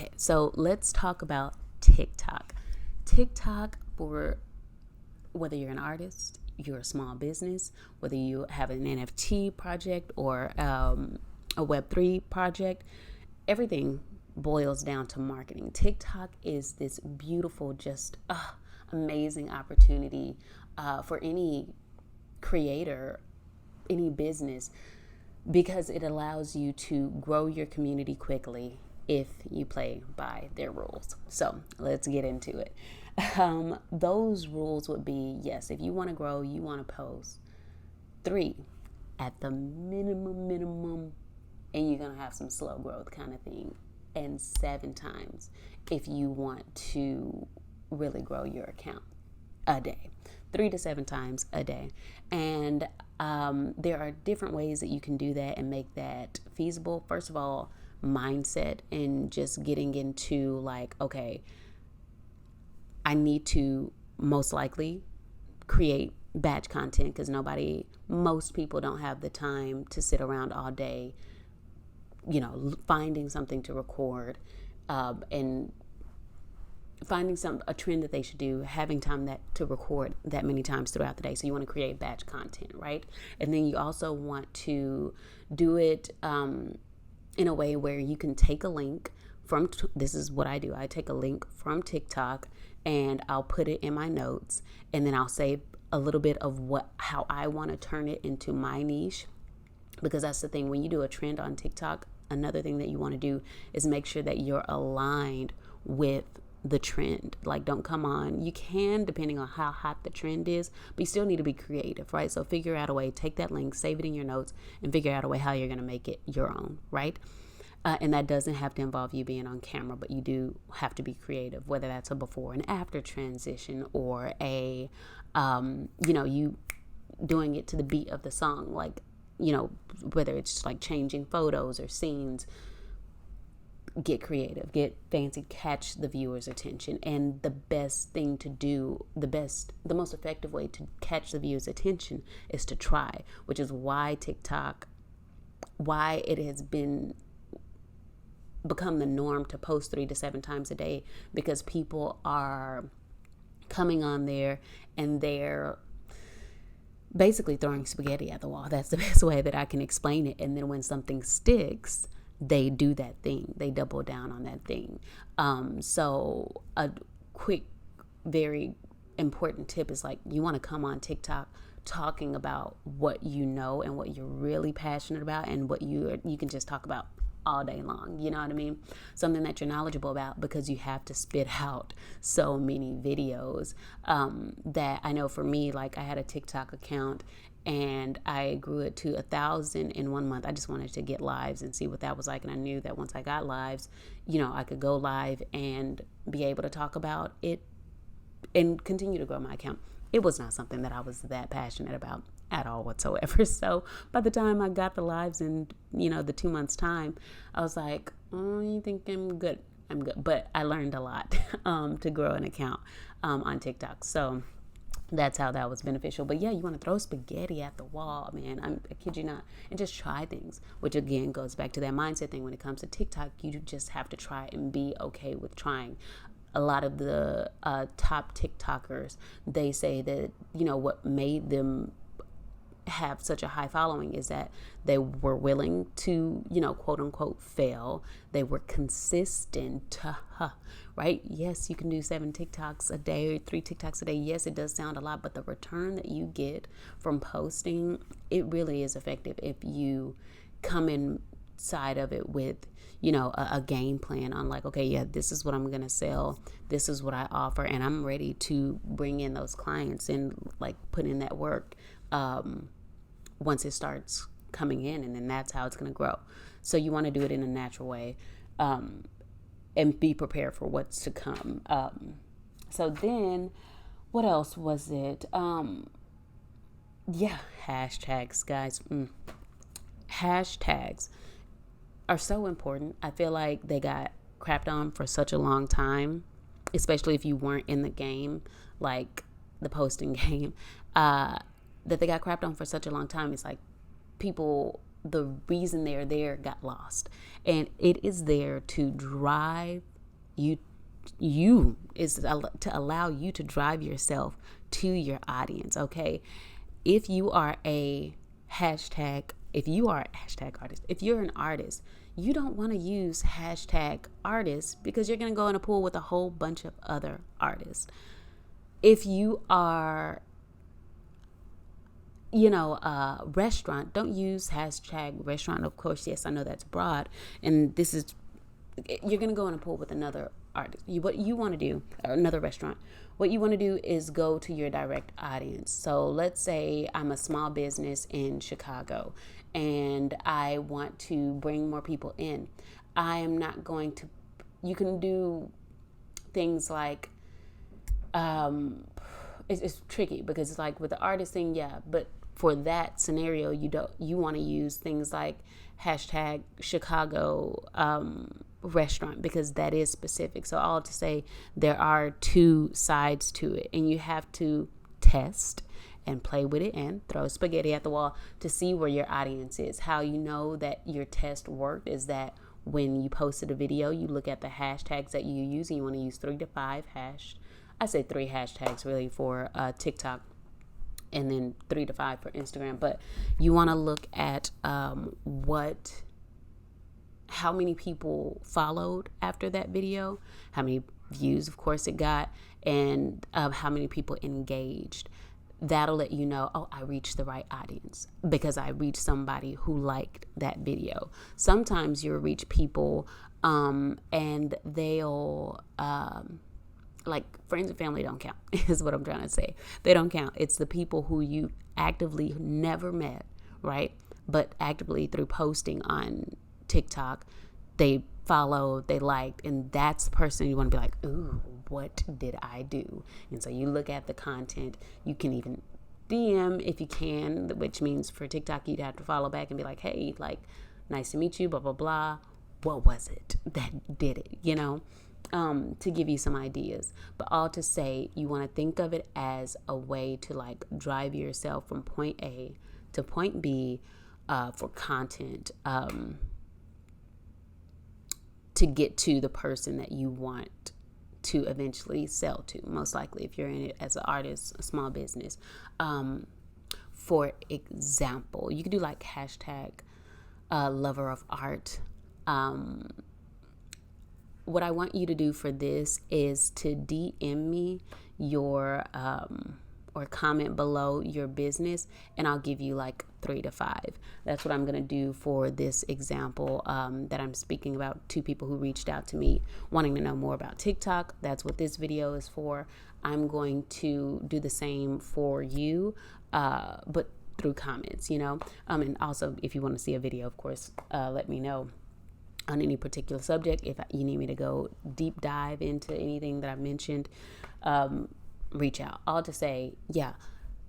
Okay, so let's talk about TikTok. TikTok, for whether you're an artist, you're a small business, whether you have an NFT project or a Web3 project, everything boils down to marketing. TikTok is this beautiful, just amazing opportunity for any creator, any business, because it allows you to grow your community quickly if you play by their rules. So let's get into it. Those rules would be, yes, if you want to grow, you want to post 3 at the minimum, and you're going to have some slow growth kind of thing, and 7 times if you want to really grow your account a day. 3 to 7 times a day. And there are different ways that you can do that and make that feasible. First of all, mindset and just getting into like, okay, I need to most likely create batch content because most people don't have the time to sit around all day, finding something to record and finding a trend that they should do, having time to record that many times throughout the day. So you want to create batch content, right? And then you also want to do it in a way where you can take a link from, this is what I do. I take a link from TikTok and I'll put it in my notes, and then I'll say a little bit of how I want to turn it into my niche. Because that's the thing, when you do a trend on TikTok, another thing that you want to do is make sure that you're aligned with the trend. Like, don't come on. You can, depending on how hot the trend is, but you still need to be creative, right? So figure out a way, take that link, save it in your notes, and figure out a way how you're going to make it your own, right? And that doesn't have to involve you being on camera, but you do have to be creative, whether that's a before and after transition or you doing it to the beat of the song, like, whether it's like changing photos or scenes. Get creative, get fancy, catch the viewer's attention. And the best thing to do, the most effective way to catch the viewer's attention is to try, which is why TikTok, why it has become the norm to post 3 to 7 times a day, because people are coming on there and they're basically throwing spaghetti at the wall. That's the best way that I can explain it. And then when something sticks, they do that thing. They double down on that thing. So a quick, very important tip is, like, you want to come on TikTok talking about what you know and what you're really passionate about and what you can just talk about all day long. You know what I mean? Something that you're knowledgeable about, because you have to spit out so many videos that I know for me, like, I had a TikTok account and I grew it to 1,000 in 1 month. I just wanted to get lives and see what that was like. And I knew that once I got lives, I could go live and be able to talk about it and continue to grow my account. It was not something that I was that passionate about at all whatsoever. So by the time I got the lives in, the 2 months time, I was like, oh, you think I'm good? I'm good. But I learned a lot to grow an account on TikTok. So that's how that was beneficial. But yeah, you want to throw spaghetti at the wall, man. I kid you not. And just try things, which again goes back to that mindset thing. When it comes to TikTok, you just have to try and be okay with trying. A lot of the top TikTokers, they say that, what made them have such a high following is that they were willing to, quote unquote, fail. They were consistent, right? Yes, you can do 7 TikToks a day, 3 TikToks a day. Yes, it does sound a lot, but the return that you get from posting, it really is effective if you come inside of it with, a game plan on, like, okay, yeah, this is what I'm going to sell. This is what I offer. And I'm ready to bring in those clients and, like, put in that work once it starts coming in, and then that's how it's going to grow. So you want to do it in a natural way and be prepared for what's to come. So then what else was it? Hashtags, guys. Hashtags are so important. I feel like they got crapped on for such a long time, especially if you weren't in the game, like the posting game, that they got crapped on for such a long time. It's like people, the reason they're there got lost. And it is there to drive you is to allow you to drive yourself to your audience. Okay, if you are a hashtag artist, if you're an artist, you don't want to use hashtag artist because you're going to go in a pool with a whole bunch of other artists. If you are, restaurant, don't use hashtag restaurant. Of course, yes, I know that's broad, and you're going to go in a pool with another artist. What you want to do, another restaurant, what you want to do is go to your direct audience. So let's say I'm a small business in Chicago and I want to bring more people in. I am not going to, you can do things like, it's tricky because it's like with the artist thing, yeah, but for that scenario, you want to use things like hashtag Chicago restaurant because that is specific. So all to say, there are two sides to it, and you have to test and play with it and throw spaghetti at the wall to see where your audience is. How you know that your test worked is that when you posted a video, you look at the hashtags that you use, and you want to use 3 to 5 I say 3 hashtags really for TikTok, and then 3 to 5 for Instagram. But you want to look at how many people followed after that video, how many views, of course, it got, and how many people engaged. That'll let you know, oh, I reached the right audience because I reached somebody who liked that video. Sometimes you'll reach people and they'll, like friends and family don't count, is what I'm trying to say. They don't count. It's the people who you actively never met, right? But actively through posting on TikTok, they followed, they liked, and that's the person you want to be like, ooh, what did I do? And so you look at the content. You can even DM if you can, which means for TikTok, you'd have to follow back and be like, hey, like, nice to meet you, blah, blah, blah. What was it that did it, to give you some ideas. But all to say, you want to think of it as a way to like drive yourself from point A to point B for content to get to the person that you want to eventually sell to, most likely if you're in it as an artist, a small business. For example, you could do like hashtag lover of art. What I want you to do for this is to DM me your or comment below your business, and I'll give you like 3 to 5. That's what I'm going to do for this example that I'm speaking about. 2 people who reached out to me wanting to know more about TikTok. That's what this video is for. I'm going to do the same for you, but through comments, and also if you want to see a video, of course, let me know on any particular subject. If you need me to go deep dive into anything that I've mentioned, reach out. All to say, yeah,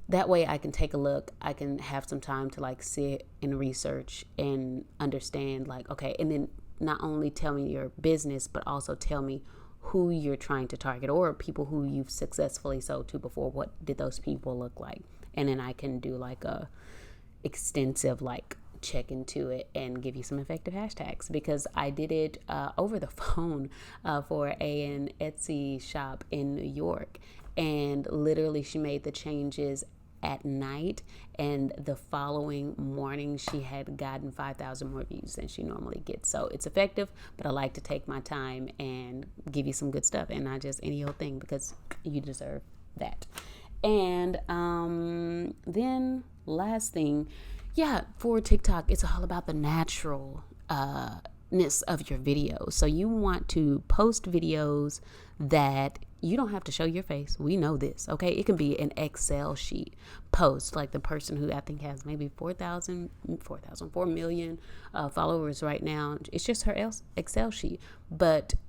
that way I can take a look. I can have some time to like sit and research and understand, like, okay, and then not only tell me your business, but also tell me who you're trying to target, or people who you've successfully sold to before. What did those people look like? And then I can do like a extensive like check into it and give you some effective hashtags, because I did it over the phone for an Etsy shop in New York, and literally she made the changes at night, and the following morning she had gotten 5,000 more views than she normally gets. So it's effective, but I like to take my time and give you some good stuff and not just any old thing, because you deserve that. And then last thing, for TikTok, it's all about the naturalness of your videos. So you want to post videos that you don't have to show your face. We know this, okay? It can be an Excel sheet post, like the person who I think has maybe 4 million followers right now. It's just her Excel sheet.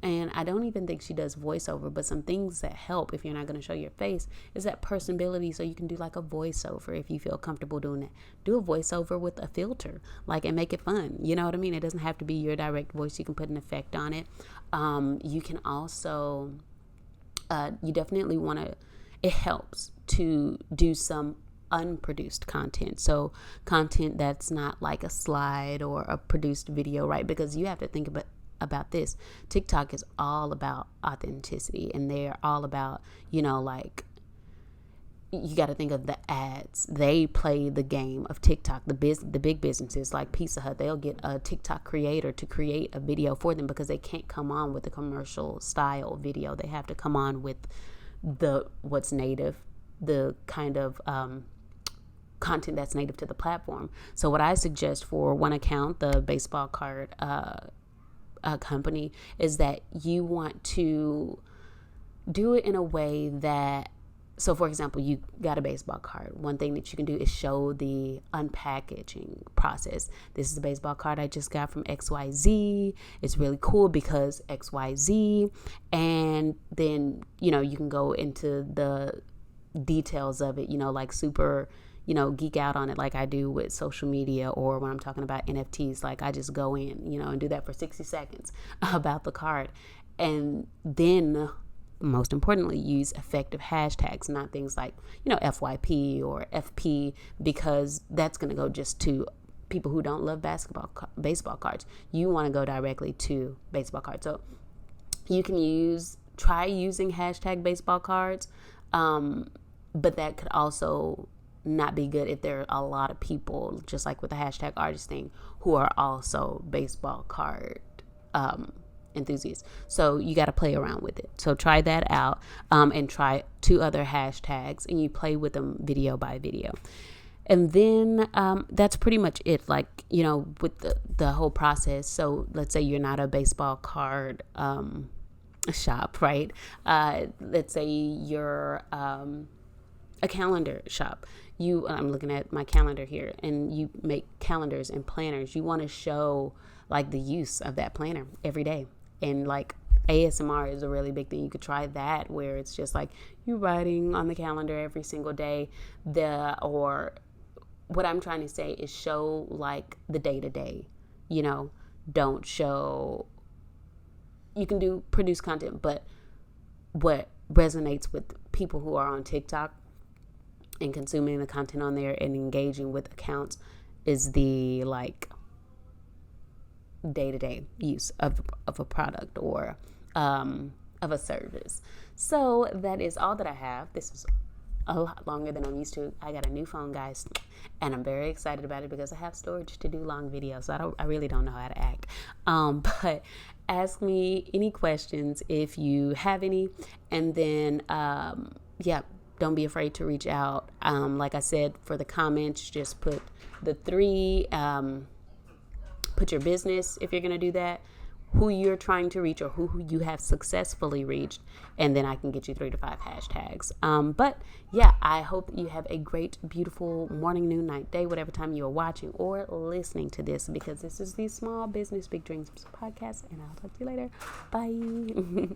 And I don't even think she does voiceover, but some things that help if you're not going to show your face is that personability. So you can do like a voiceover if you feel comfortable doing that. Do a voiceover with a filter, and make it fun. You know what I mean? It doesn't have to be your direct voice. You can put an effect on it. You can also, you definitely want to, it helps to do some unproduced content. So content that's not like a slide or a produced video, right? Because you have to think about this. TikTok is all about authenticity, and they're all about, you know, like, you got to think of the ads. They play the game of TikTok. The big businesses like Pizza Hut, they'll get a TikTok creator to create a video for them because they can't come on with a commercial style video. They have to come on with what's native, the kind of content that's native to the platform. So what I suggest for one account, the baseball card company, is that you want to do it in a way that, so for example, you got a baseball card. One thing that you can do is show the unpackaging process. This is a baseball card I just got from XYZ. It's really cool because XYZ. And then, you know, you can go into the details of it, you know, like super, you know, geek out on it like I do with social media, or when I'm talking about NFTs, like I just go in, you know, and do that for 60 seconds about the card. And then most importantly, use effective hashtags, not things like, you know, FYP or FP, because that's going to go just to people who don't love baseball cards. You want to go directly to baseball cards. So you can try using hashtag baseball cards, but that could also not be good if there are a lot of people, just like with the hashtag artist thing, who are also baseball card enthusiasts. So you got to play around with it. So try that out, and try 2 other hashtags, and you play with them video by video. And then that's pretty much it, like, you know, with the whole process. So let's say you're not a baseball card shop, right? Let's say you're a calendar shop. I'm looking at my calendar here, and you make calendars and planners. You want to show like the use of that planner every day. And like ASMR is a really big thing. You could try that, where it's just like you writing on the calendar every single day. Or what I'm trying to say is show like the day-to-day, you know, don't show, you can produce content, but what resonates with people who are on TikTok and consuming the content on there and engaging with accounts is the like day-to-day use of a product or of a service. So that is all that I have. This was a lot longer than I'm used to. I got a new phone, guys, and I'm very excited about it because I have storage to do long videos. So I really don't know how to act. But ask me any questions if you have any, and then don't be afraid to reach out. Like I said, for the comments, just put the 3. Put your business, if you're going to do that, who you're trying to reach or who you have successfully reached, and then I can get you 3 to 5 hashtags. But yeah, I hope you have a great, beautiful morning, noon, night, day, whatever time you are watching or listening to this, because this is the Small Business Big Dreams podcast, and I'll talk to you later. Bye.